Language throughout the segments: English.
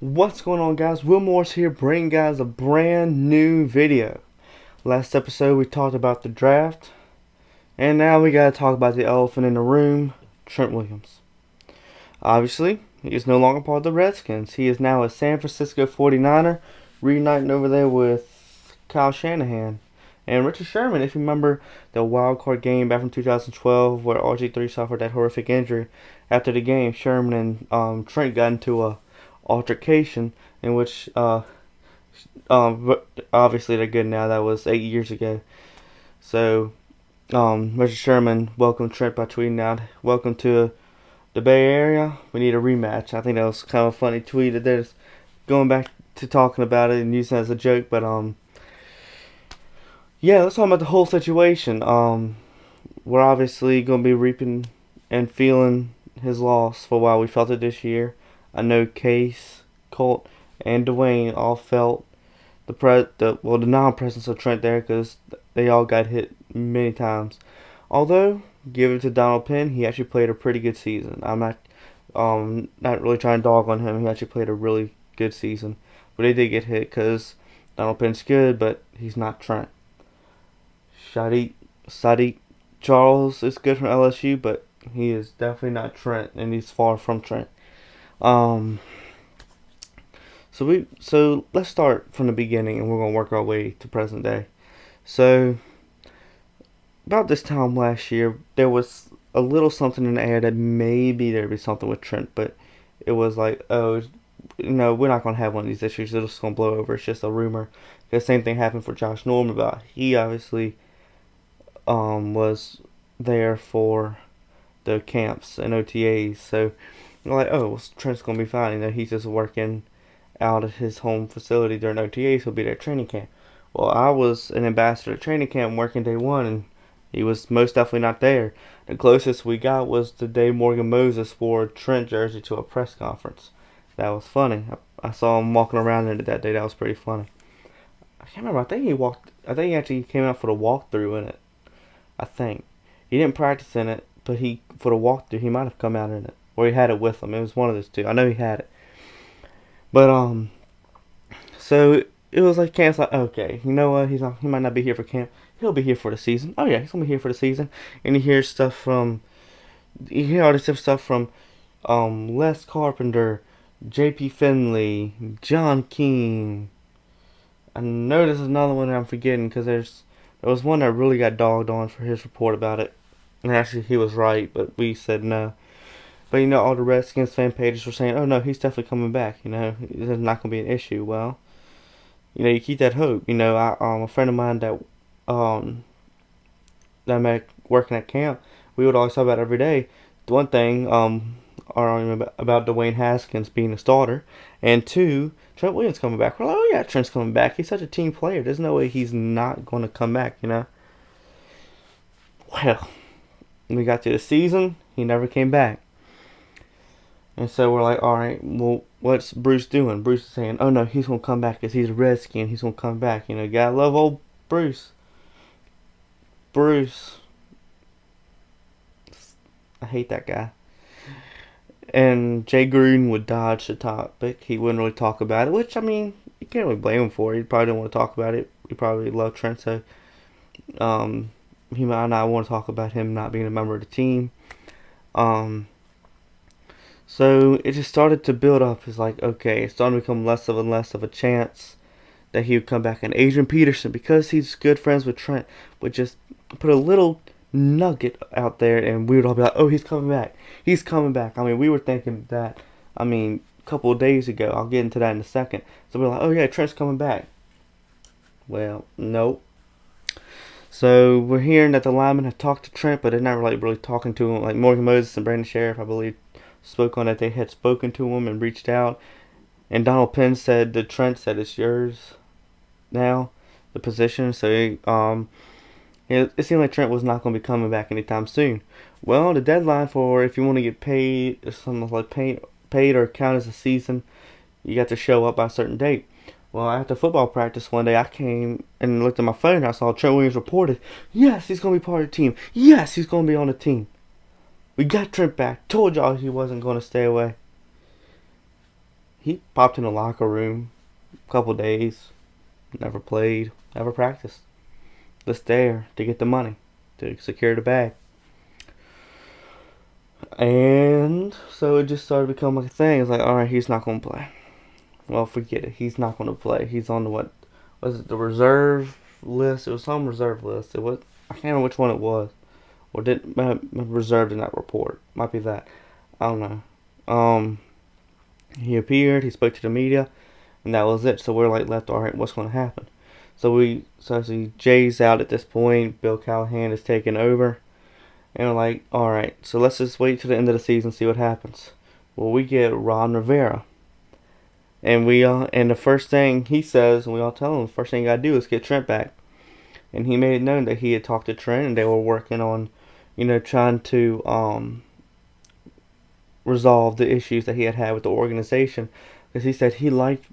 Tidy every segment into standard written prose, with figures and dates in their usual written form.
What's going on, guys? Will Morris here, bringing guys a brand new video. Last episode we talked about the draft, and now we gotta talk about the elephant in the room, Trent Williams. Obviously, he is no longer part of the Redskins. He is now a San Francisco 49er, reuniting over there with Kyle Shanahan and Richard Sherman. If you remember the wild card game back from 2012 where RG3 suffered that horrific injury, after the game, Sherman and Trent got into a altercation in which obviously they're good now. That was 8 years ago. So Richard Sherman welcomed Trent by tweeting out, "Welcome to the Bay Area. We need a rematch." I think that was kind of a funny tweet. That they're just going back to talking about it and using it as a joke. But yeah, let's talk about the whole situation. We're obviously going to be reaping and feeling his loss for a while. We felt it this year. I know Case, Colt, and Dwayne all felt the non-presence of Trent there because they all got hit many times. Although, give it to Donald Penn, he actually played a pretty good season. I'm not really trying to dog on him. He actually played a really good season, but they did get hit because Donald Penn's good, but he's not Trent. Sadiq Charles is good from LSU, but he is definitely not Trent, and he's far from Trent. So let's start from the beginning, and we're gonna work our way to present day. So about this time last year, there was a little something in the air that maybe there'd be something with Trent, but it was like, oh, no, we're not gonna have one of these issues. It's just gonna blow over. It's just a rumor. The same thing happened for Josh Norman, but he obviously was there for the camps and OTAs, so you're like, oh, well, Trent's gonna be fine. He's just working out at his home facility during OTAs. He'll be there at training camp. Well, I was an ambassador at training camp working day one, and he was most definitely not there. The closest we got was the day Morgan Moses wore a Trent jersey to a press conference. That was funny. I saw him walking around in it that day. That was pretty funny. I can't remember. I think he actually came out for the walkthrough in it. I think he didn't practice in it, but for the walkthrough he might have come out in it, or he had it with him. It was one of those two. I know he had it. But so it was like camp's like, okay, you know what? He might not be here for camp. He'll be here for the season. Oh yeah, he's gonna be here for the season. And you hear all this stuff from Les Carpenter, J.P. Finley, John Keane. I know there's another one that I'm forgetting because there was one that really got dogged on for his report about it. And actually he was right, but we said no. But all the Redskins fan pages were saying, "Oh no, he's definitely coming back. There's not gonna be an issue." Well, you keep that hope. A friend of mine that I met working at camp, we would always talk about it every day. The one thing, our argument about Dwayne Haskins being a starter, and two, Trent Williams coming back. We're like, oh yeah, Trent's coming back. He's such a team player. There's no way he's not going to come back. Well, when we got to the season, he never came back. And so we're like, all right, well, what's Bruce doing? Bruce is saying, oh no, he's going to come back because he's a Redskin. He's going to come back. Gotta love old Bruce. Bruce. I hate that guy. And Jay Gruden would dodge the topic. He wouldn't really talk about it, which, you can't really blame him for it. He probably didn't want to talk about it. He probably loved Trent, so he might not want to talk about him not being a member of the team. So it just started to build up. It's like, okay, it's starting to become less and less of a chance that he would come back. And Adrian Peterson, because he's good friends with Trent, would just put a little nugget out there, and we would all be like, oh, he's coming back. He's coming back. We were thinking that, a couple of days ago. I'll get into that in a second. So we're like, oh yeah, Trent's coming back. Well, nope. So we're hearing that the linemen have talked to Trent, but they're not really talking to him. Like Morgan Moses and Brandon Sheriff, I believe, spoke on it. They had spoken to him and reached out. And Donald Penn said that Trent said it's yours now, the position. So it seemed like Trent was not going to be coming back anytime soon. Well, the deadline for if you want to get paid, something like paid or count as a season, you got to show up by a certain date. Well, after football practice one day, I came and looked at my phone and I saw Trent Williams reported, yes, he's going to be part of the team. Yes, he's going to be on the team. We got Trent back. Told y'all he wasn't going to stay away. he popped in the locker room a couple days, never played, never practiced. Just there to get the money, to secure the bag. And so it just started to become like a thing. It's like, alright, he's not going to play. Well, forget it. He's not going to play. He's on the what? Was it the reserve list? It was some reserve list. It was, I can't remember which one it was. Or did reserved in that report. Might be that. I don't know. He appeared. He spoke to the media, and that was it. So we're like left. Alright, what's going to happen? So see Jay's out at this point. Bill Callahan is taking over. And we're like, alright, so let's just wait till the end of the season and see what happens. Well, we get Ron Rivera. And and the first thing he says, and we all tell him, the first thing you gotta do is get Trent back. And he made it known that he had talked to Trent and they were working on, trying to resolve the issues that he had with the organization. Because he said he liked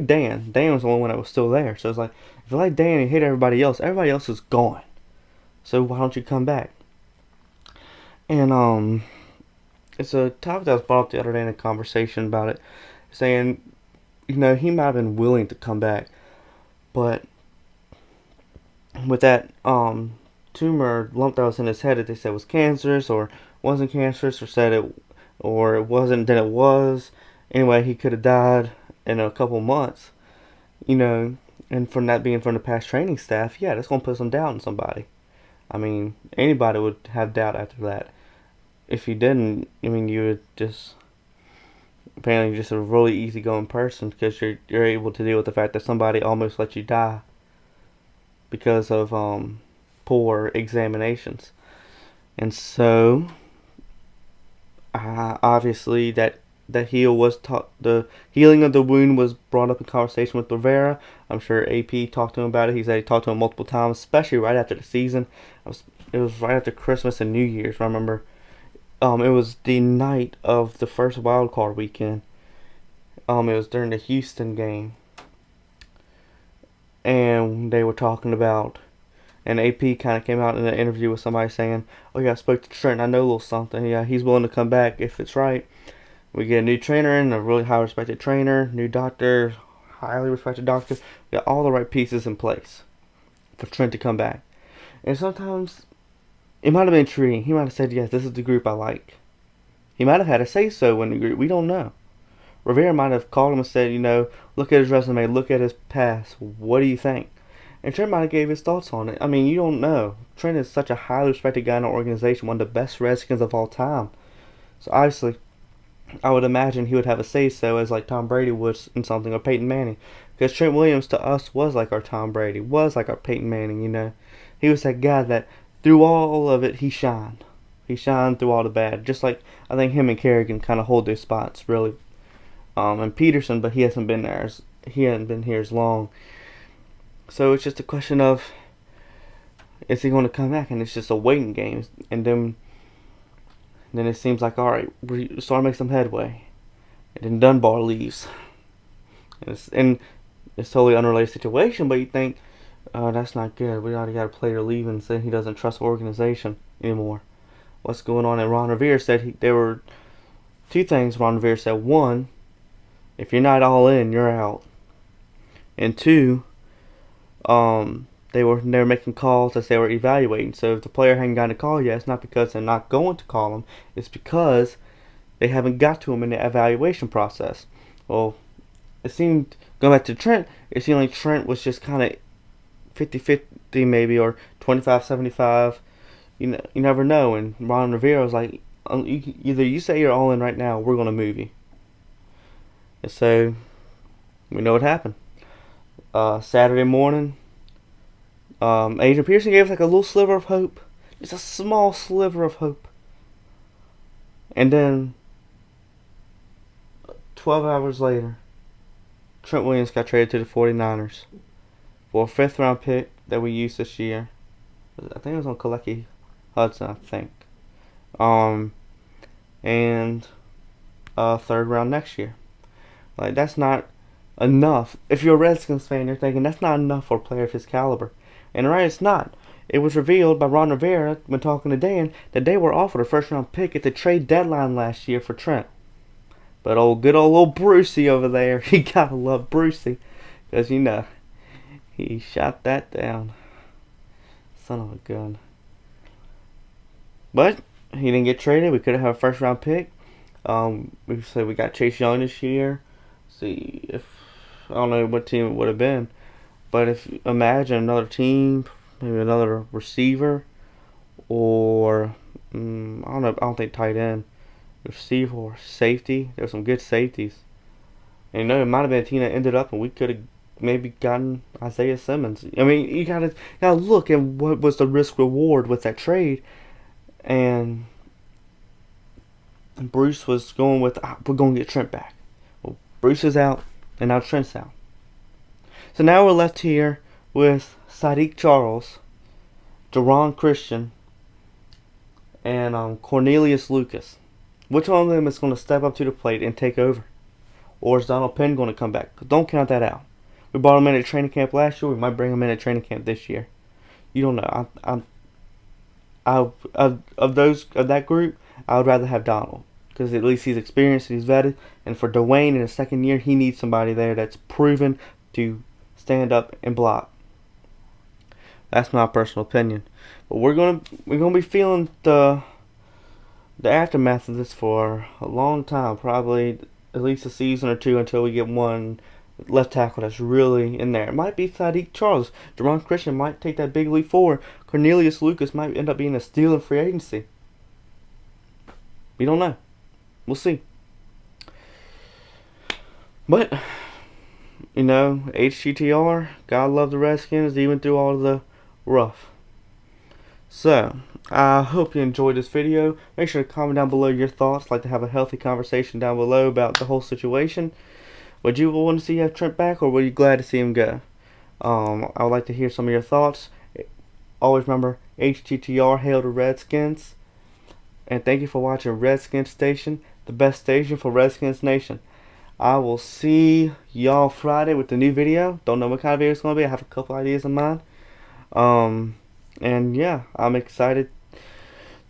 Dan. Dan was the only one that was still there. So it's like, if you like Dan and you hate everybody else is gone. So why don't you come back? And it's a topic that was brought up the other day in a conversation about it, saying, he might have been willing to come back, but with that tumor lump that was in his head that they said was cancerous or wasn't cancerous, or said it wasn't, then it was. Anyway, he could have died in a couple months, and from that being from the past training staff, yeah, that's gonna put some doubt in somebody. I mean, anybody would have doubt after that. If you didn't, you would just apparently just a really easygoing person, because you're able to deal with the fact that somebody almost let you die because of poor examinations. And so obviously the healing of the wound was brought up in conversation with Rivera. I'm sure AP talked to him about it. He said he talked to him multiple times, especially right after the season. It was right after Christmas and New Year's. I remember it was the night of the first wild card weekend. It was during the Houston game, and they were talking about, and AP kind of came out in an interview with somebody saying, "Oh yeah, I spoke to Trent. I know a little something. Yeah, he's willing to come back if it's right. We get a new trainer in, a really high respected trainer, new doctor, highly respected doctor. We got all the right pieces in place for Trent to come back." And sometimes it might have been intriguing. He might have said, yes, this is the group I like. He might have had a say-so in the group. We don't know. Rivera might have called him and said, look at his resume, look at his past. What do you think? And Trent might have gave his thoughts on it. I mean, you don't know. Trent is such a highly respected guy in our organization, one of the best Redskins of all time. So obviously, I would imagine he would have a say-so as like Tom Brady would in something, or Peyton Manning. Because Trent Williams to us was like our Tom Brady, was like our Peyton Manning, He was that guy that through all of it, he shined. He shined through all the bad. Just like I think him and Kerrigan kind of hold their spots, really. And Peterson, but he hasn't been here as long. So it's just a question of, is he going to come back? And it's just a waiting game. And then it seems like, all right, we start to make some headway. And then Dunbar leaves. And it's totally unrelated situation, but you think, that's not good. We already got a player leaving, saying he doesn't trust the organization anymore. What's going on? And Ron Rivera said there were two things Ron Rivera said. One, if you're not all in, you're out. And two, they were making calls as they were evaluating. So if the player hadn't gotten a call yet, it's not because they're not going to call him. It's because they haven't got to him in the evaluation process. Well, it seemed, going back to Trent, it seemed like Trent was just kind of 50-50 maybe, or 25-75. You never know. And Ron Rivera was like, either you say you're all in right now, or we're going to move you. And so, we know what happened. Saturday morning, Adrian Peterson gave us like a little sliver of hope. Just a small sliver of hope. And then, 12 hours later, Trent Williams got traded to the 49ers for a 5th round pick that we used this year. I think it was on Kalecki Hudson, I think. And a 3rd round next year. Like, that's not enough. If you're a Redskins fan, you're thinking that's not enough for a player of his caliber. And right, it's not. It was revealed by Ron Rivera when talking to Dan that they were offered a 1st round pick at the trade deadline last year for Trent. But good old little Brucey over there, you gotta love Brucey. Because, he shot that down. Son of a gun. But he didn't get traded. We could have had a first round pick. We said we got Chase Young this year. See if I don't know what team it would have been, but if imagine another team, maybe another receiver, or I don't know. I don't think tight end, receiver or safety. There's some good safeties. And it might have been a team that ended up, and we could have maybe gotten Isaiah Simmons. I mean, you gotta look at what was the risk reward with that trade, and Bruce was going with we're going to get Trent back. Well, Bruce is out, and now Trent's out. So now we're left here with Sadiq Charles, Deron Christian, and Cornelius Lucas. Which one of them is going to step up to the plate and take over? Or is Donald Penn going to come back? Don't count that out. We brought him in at training camp last year. We might bring him in at training camp this year. You don't know. Of that group, I would rather have Donald, because at least he's experienced and he's vetted. And for Dwayne in his second year, he needs somebody there that's proven to stand up and block. That's my personal opinion. But we're gonna be feeling the aftermath of this for a long time, probably at least a season or two, until we get one left tackle that's really in there. It might be Sadiq Charles. Deron Christian might take that big leap forward. Cornelius Lucas might end up being a steal in free agency. We don't know. We'll see. But, HGTR, God love the Redskins, even through all the rough. So, I hope you enjoyed this video. Make sure to comment down below your thoughts. I'd like to have a healthy conversation down below about the whole situation. Would you want to see have Trent back, or were you glad to see him go? I would like to hear some of your thoughts. Always remember, HGTR, hail to Redskins. And thank you for watching Redskins Station, the best station for Redskins Nation. I will see y'all Friday with the new video. Don't know what kind of video it's going to be. I have a couple ideas in mind. And yeah, I'm excited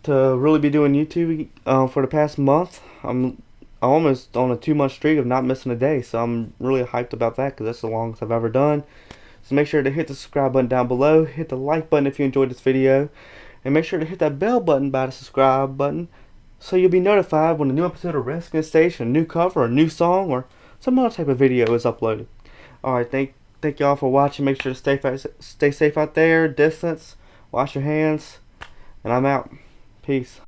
to really be doing YouTube for the past month. I'm almost on a 2-month streak of not missing a day, so I'm really hyped about that, because that's the longest I've ever done. So make sure to hit the subscribe button down below, hit the like button if you enjoyed this video, and make sure to hit that bell button by the subscribe button, so you'll be notified when a new episode of Redskins Station, a new cover, a new song, or some other type of video is uploaded. Alright, thank y'all for watching. Make sure to stay safe out there, distance, wash your hands, and I'm out. Peace.